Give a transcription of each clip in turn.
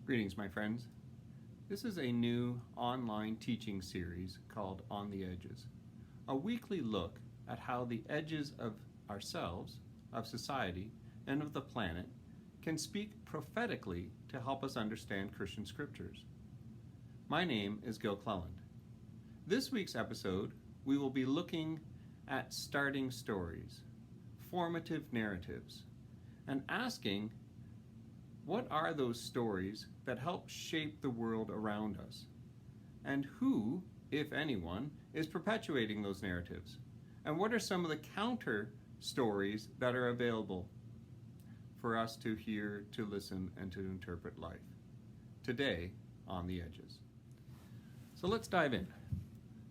Greetings, my friends. This is a new online teaching series called On the Edges, a weekly look at how the edges of ourselves, of society, and of the planet can speak prophetically to help us understand Christian scriptures. My name is Gil Clelland. This week's episode, we will be looking at starting stories, formative narratives, and asking, what are those stories that help shape the world around us? And who, if anyone, is perpetuating those narratives? And what are some of the counter stories that are available for us to hear, to listen, and to interpret life? Today, On the Edges. So let's dive in.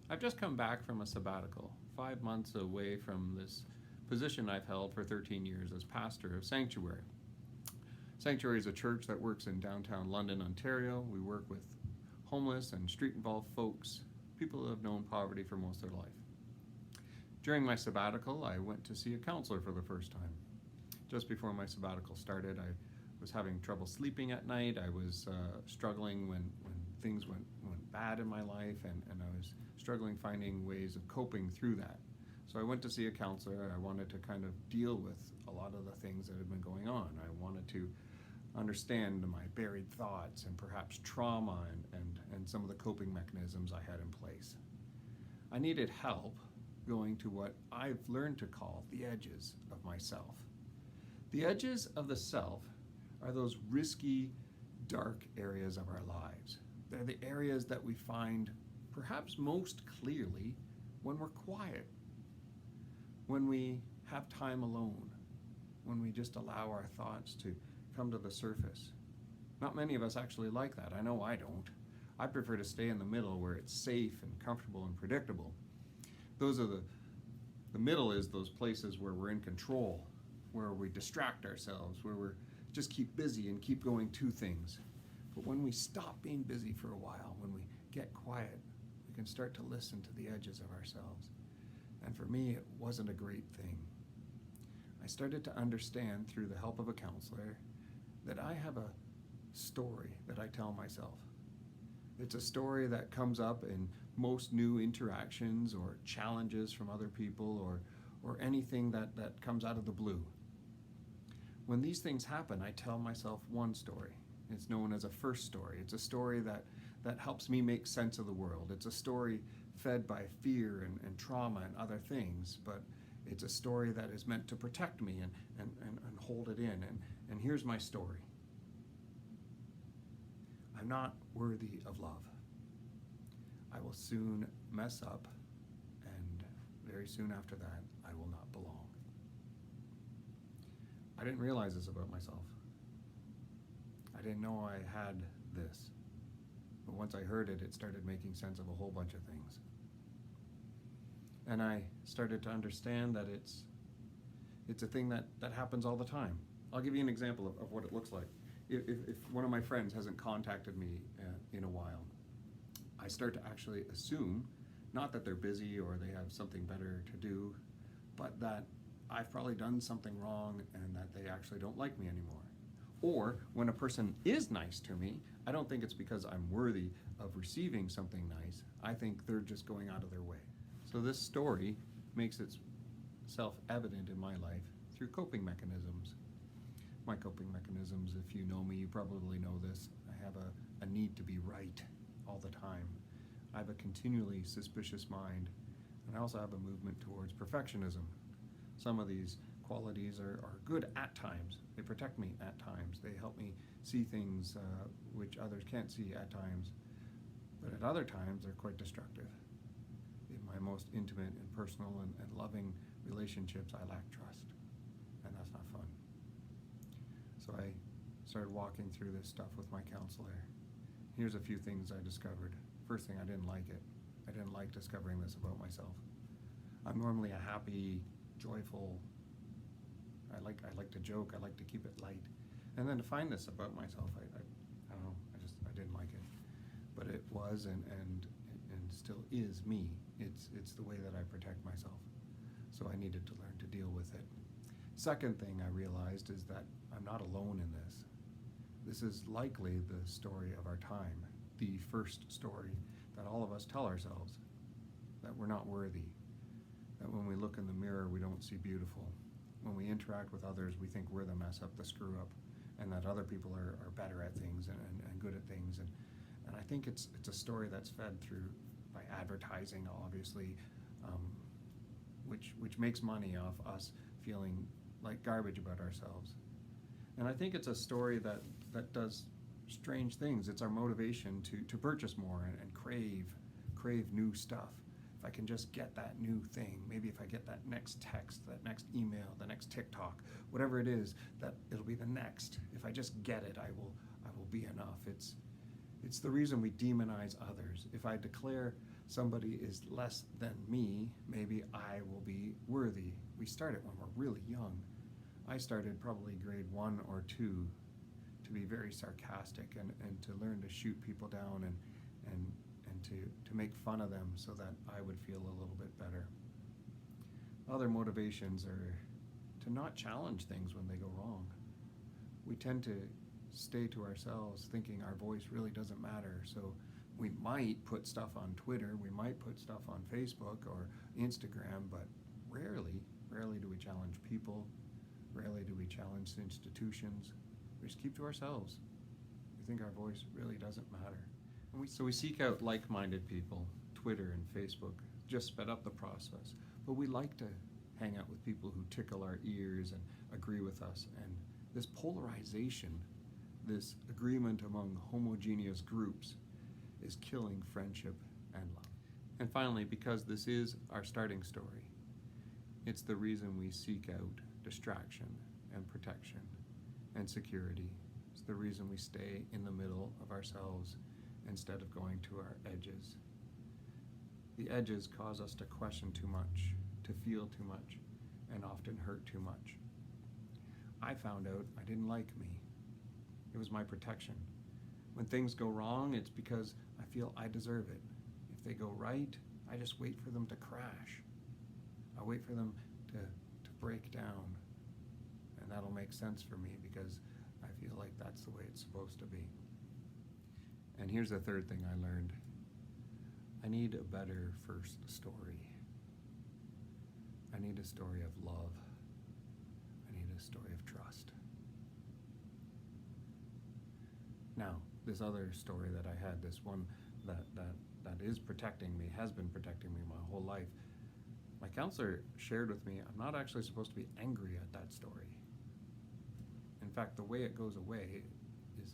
I've just come back from a sabbatical, 5 months away from this position I've held for 13 years as pastor of Sanctuary. Sanctuary is a church that works in downtown London, Ontario. We work with homeless and street-involved folks, people who have known poverty for most of their life. During my sabbatical, I went to see a counselor for the first time. Just before my sabbatical started, I was having trouble sleeping at night. I was struggling when things went bad in my life, and I was struggling finding ways of coping through that. So I went to see a counselor. I wanted to kind of deal with a lot of the things that had been going on. I wanted to understand my buried thoughts and perhaps trauma and some of the coping mechanisms I had in place. I needed help going to what I've learned to call the edges of myself. The edges of the self are those risky, dark areas of our lives. They're the areas that we find perhaps most clearly when we're quiet, when we have time alone, when we just allow our thoughts to come to the surface. Not many of us actually like that. I know I don't. I prefer to stay in the middle where it's safe and comfortable and predictable. Those are the middle is those places where we're in control, where we distract ourselves, where we're just keep busy and keep going to things. But when we stop being busy for a while, when we get quiet, we can start to listen to the edges of ourselves. And for me, it wasn't a great thing. I started to understand through the help of a counselor that I have a story that I tell myself. It's a story that comes up in most new interactions or challenges from other people or anything that comes out of the blue. When these things happen, I tell myself one story. It's known as a first story. It's a story that helps me make sense of the world. It's a story fed by fear and trauma and other things, but it's a story that is meant to protect me and hold it in. And here's my story. I'm not worthy of love. I will soon mess up, and very soon after that, I will not belong. I didn't realize this about myself. I didn't know I had this. But once I heard it, it started making sense of a whole bunch of things. And I started to understand that it's a thing that happens all the time. I'll give you an example of what it looks like. If one of my friends hasn't contacted me in a while, I start to actually assume, not that they're busy or they have something better to do, but that I've probably done something wrong and that they actually don't like me anymore. Or when a person is nice to me, I don't think it's because I'm worthy of receiving something nice. I think they're just going out of their way. So this story makes itself evident in my life through coping mechanisms. My coping mechanisms, if you know me, you probably know this. I have a need to be right all the time. I have a continually suspicious mind, and I also have a movement towards perfectionism. Some of these qualities are good at times. They protect me at times. They help me see things which others can't see at times. But at other times, they're quite destructive. In my most intimate and personal and loving relationships, I lack trust, and that's not fun. So I started walking through this stuff with my counselor. Here's a few things I discovered. First thing, I didn't like it. I didn't like discovering this about myself. I'm normally a happy, joyful, I like to joke, I like to keep it light. And then to find this about myself, I don't know, I didn't like it. But it was and still is me. It's the way that I protect myself. So I needed to learn to deal with it. Second thing I realized is that I'm not alone in this. This is likely the story of our time, the first story that all of us tell ourselves, that we're not worthy, that when we look in the mirror we don't see beautiful, when we interact with others we think we're the mess up, the screw up, and that other people are better at things and good at things. And I think it's a story that's fed through by advertising, obviously, which makes money off us feeling like garbage about ourselves. And I think it's a story that does strange things. It's our motivation to purchase more and crave new stuff. If I can just get that new thing, maybe if I get that next text, that next email, the next TikTok, whatever it is, that it'll be the next. If I just get it, I will be enough. It's the reason we demonize others. If I declare somebody is less than me, maybe I will be worthy. We start it when we're really young. I started probably grade 1 or 2 to be very sarcastic and to learn to shoot people down and to make fun of them so that I would feel a little bit better. Other motivations are to not challenge things when they go wrong. We tend to stay to ourselves thinking our voice really doesn't matter, so we might put stuff on Twitter, we might put stuff on Facebook or Instagram, but rarely do we challenge people, rarely do we challenge institutions. We just keep to ourselves. We think our voice really doesn't matter. So we seek out like-minded people. Twitter and Facebook just sped up the process, but we like to hang out with people who tickle our ears and agree with us. And this polarization, this agreement among homogeneous groups, is killing friendship and love. And finally, because this is our starting story, it's the reason we seek out distraction and protection and security. It's the reason we stay in the middle of ourselves instead of going to our edges. The edges cause us to question too much, to feel too much, and often hurt too much. I found out I didn't like me. It was my protection. When things go wrong, it's because I feel I deserve it. If they go right, I just wait for them to crash. I wait for them to break down. And that'll make sense for me because I feel like that's the way it's supposed to be. And here's the third thing I learned. I need a better first story. I need a story of love. I need a story of trust. Now, this other story that I had, this one that is protecting me, has been protecting me my whole life, my counselor shared with me I'm not actually supposed to be angry at that story. In fact, the way it goes away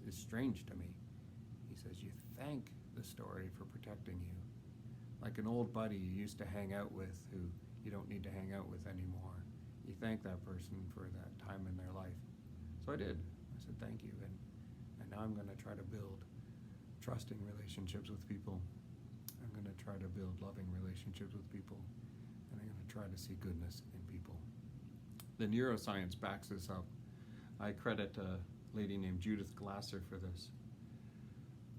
is strange to me. He says, you thank the story for protecting you. Like an old buddy you used to hang out with who you don't need to hang out with anymore. You thank that person for that time in their life. So I did. I said, thank you. And now I'm going to try to build trusting relationships with people. I'm going to try to build loving relationships with people. And I'm going to try to see goodness in people. The neuroscience backs this up. I credit a lady named Judith Glasser for this.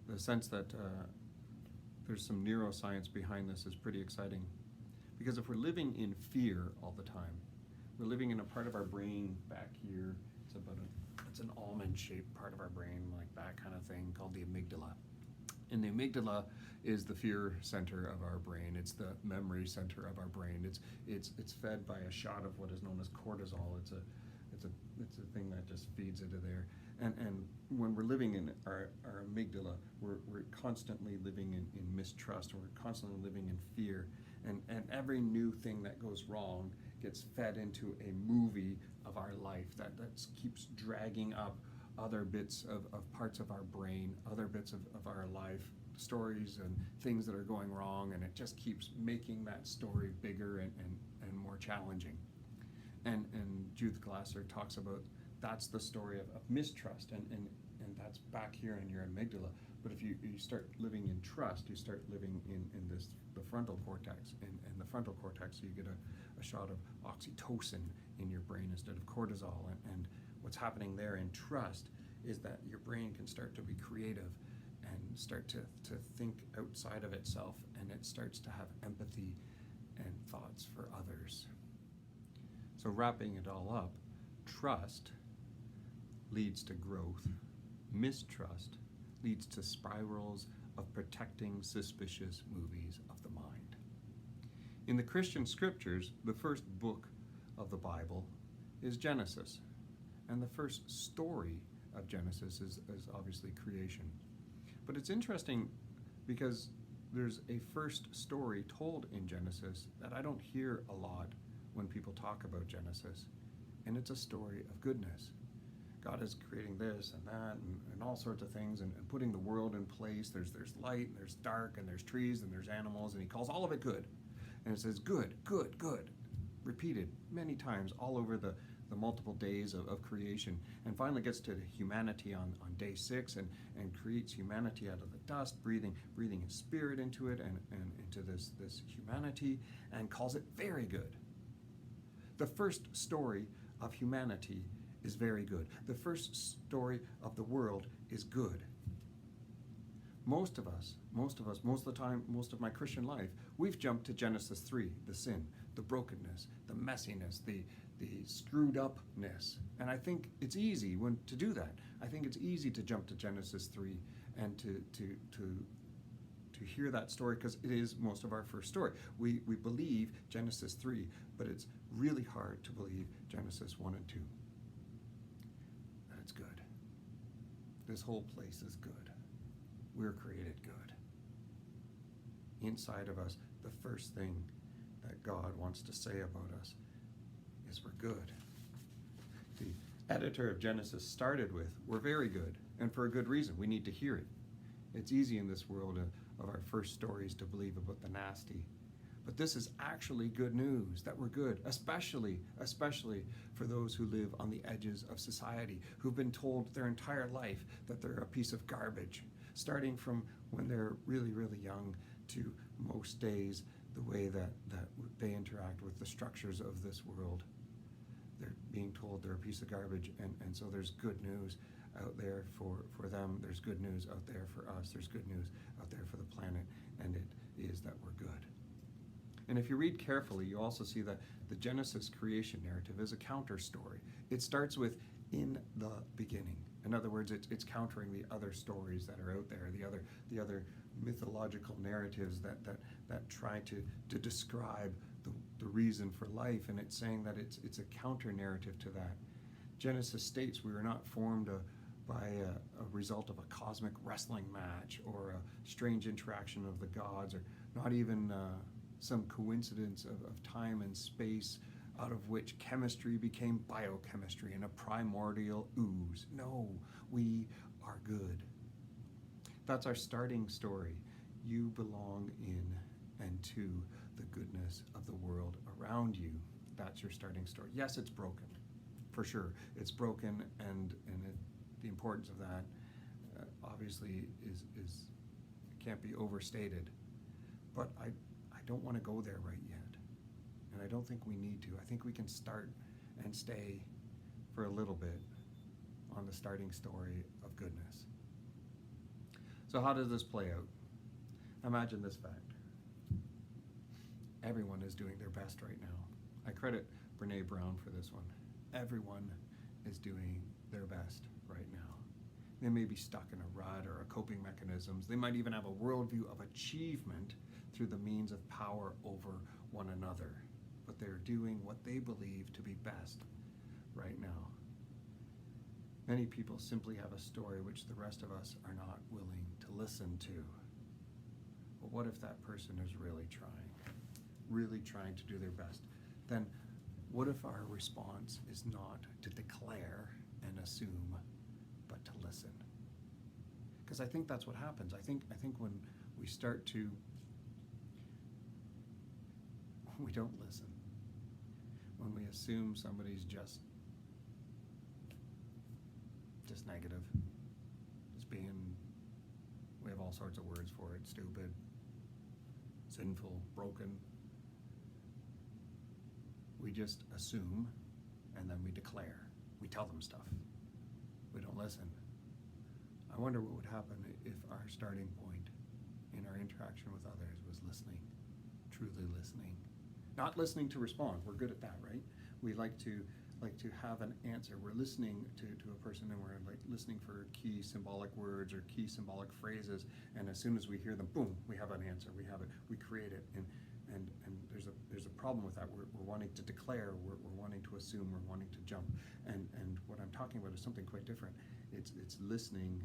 The sense that there's some neuroscience behind this is pretty exciting. Because if we're living in fear all the time, we're living in a part of our brain back here. It's an almond-shaped part of our brain, like that kind of thing, called the amygdala. And the amygdala is the fear center of our brain. It's the memory center of our brain. It's fed by a shot of what is known as cortisol. It's a thing that just feeds into there. And when we're living in our amygdala, we're constantly living in mistrust, and we're constantly living in fear. And every new thing that goes wrong gets fed into a movie of our life that keeps dragging up other bits of parts of our brain, other bits of our life, stories and things that are going wrong, and it just keeps making that story bigger and more challenging. And Judith Glasser talks about that's the story of mistrust, and that's back here in your amygdala. But if you start living in trust, you start living in the frontal cortex. And the frontal cortex, you get a shot of oxytocin in your brain instead of cortisol. And what's happening there in trust is that your brain can start to be creative and start to think outside of itself, and it starts to have empathy and thoughts for others. So wrapping it all up, trust leads to growth, mistrust leads to spirals of protecting suspicious movies of the mind. In the Christian scriptures, the first book of the Bible is Genesis, and the first story of Genesis is obviously creation. But it's interesting because there's a first story told in Genesis that I don't hear a lot when people talk about Genesis, and it's a story of goodness. God is creating this and that and all sorts of things and putting the world in place. There's light, and there's dark, and there's trees, and there's animals, and he calls all of it good. And it says good, good, good, repeated many times all over the multiple days of creation, and finally gets to humanity on day 6 and creates humanity out of the dust, breathing his spirit into it and into this humanity, and calls it very good. The first story of humanity is very good. The first story of the world is good. Most of the time, most of my Christian life, we've jumped to Genesis 3, the sin, the brokenness, the messiness, the screwed upness. And I think it's easy to do that. I think it's easy to jump to Genesis 3 and to hear that story because it is most of our first story. We believe Genesis 3, but it's really hard to believe Genesis 1 and 2. That it's good. This whole place is good. We're created good. Inside of us, the first thing that God wants to say about us is we're good. The editor of Genesis started with, we're very good, and for a good reason. We need to hear it. It's easy in this world of our first stories to believe about the nasty. But this is actually good news, that we're good, especially for those who live on the edges of society, who've been told their entire life that they're a piece of garbage, starting from when they're really, really young to most days, the way that they interact with the structures of this world. They're being told they're a piece of garbage, and so there's good news out there for them. There's good news out there for us. There's good news out there for the planet, and it is that we're good. And if you read carefully, you also see that the Genesis creation narrative is a counter story. It starts with in the beginning. In other words, it's countering the other stories that are out there, the other mythological narratives that try to describe the reason for life, and it's saying that it's a counter narrative to that. Genesis states we were not formed by a result of a cosmic wrestling match or a strange interaction of the gods, or not even some coincidence of time and space out of which chemistry became biochemistry in a primordial ooze. No, we are good. That's our starting story. You belong in and to the goodness of the world around you. That's your starting story. Yes, it's broken, for sure. It's broken, and the importance of that obviously is can't be overstated. But I don't want to go there right yet. And I don't think we need to. I think we can start and stay for a little bit on the starting story of goodness. So how does this play out? Imagine this fact. Everyone is doing their best right now. I credit Brene Brown for this one. Everyone is doing their best right now. They may be stuck in a rut or coping mechanisms. They might even have a worldview of achievement through the means of power over one another. But they're doing what they believe to be best right now. Many people simply have a story which the rest of us are not willing to listen to. But what if that person is really trying to do their best? Then what if our response is not to declare and assume, but to listen? Because I think that's what happens. I think when we start to, we don't listen. When we assume somebody's just negative, just being, we have all sorts of words for it, stupid, sinful, broken. We just assume, and then we declare. We tell them stuff. We don't listen. I wonder what would happen if our starting point in our interaction with others was listening, truly listening. Not listening to respond. We're good at that, right? We like to like to have an answer. We're listening to a person, and we're like listening for key symbolic words or key symbolic phrases, and as soon as we hear them, boom, we have an answer. We have it. We create it. And there's a problem with that. We're wanting to declare. We're wanting to assume. We're wanting to jump. And what I'm talking about is something quite different. It's listening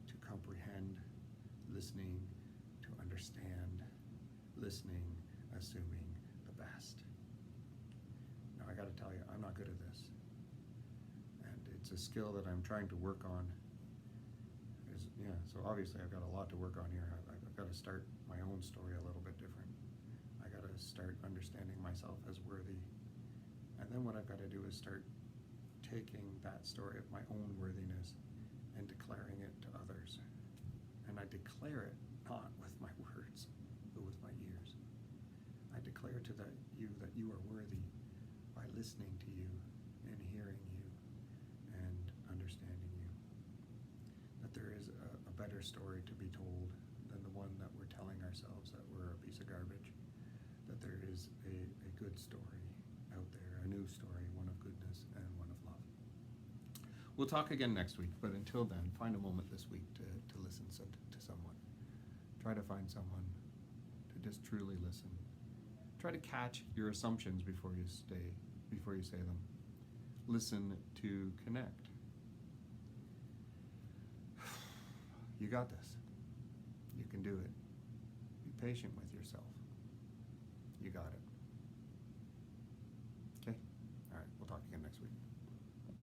to comprehend, listening to understand, listening, assuming the best. Now I got to tell you, I'm not good at this, and it's a skill that I'm trying to work on. So obviously I've got a lot to work on here. I've got to start my own story a little bit different. I got to start understanding myself as worthy, and then what I've got to do is start taking that story of my own worthiness and declaring it to others. And I declare it not with my words, but with my ears. I declare to you that you are worthy by listening to you and hearing you and understanding you. That there is a better story to be told than the one that we're telling ourselves that we're a piece of garbage. That there is a good story out there, a new story, one of goodness and one of love. We'll talk again next week, but until then, find a moment this week to listen to someone. Try to find someone to just truly listen. Try to catch your assumptions before you say them. Listen to connect. You got this. You can do it. Be patient with yourself. You got it. Okay? All right, we'll talk again next week.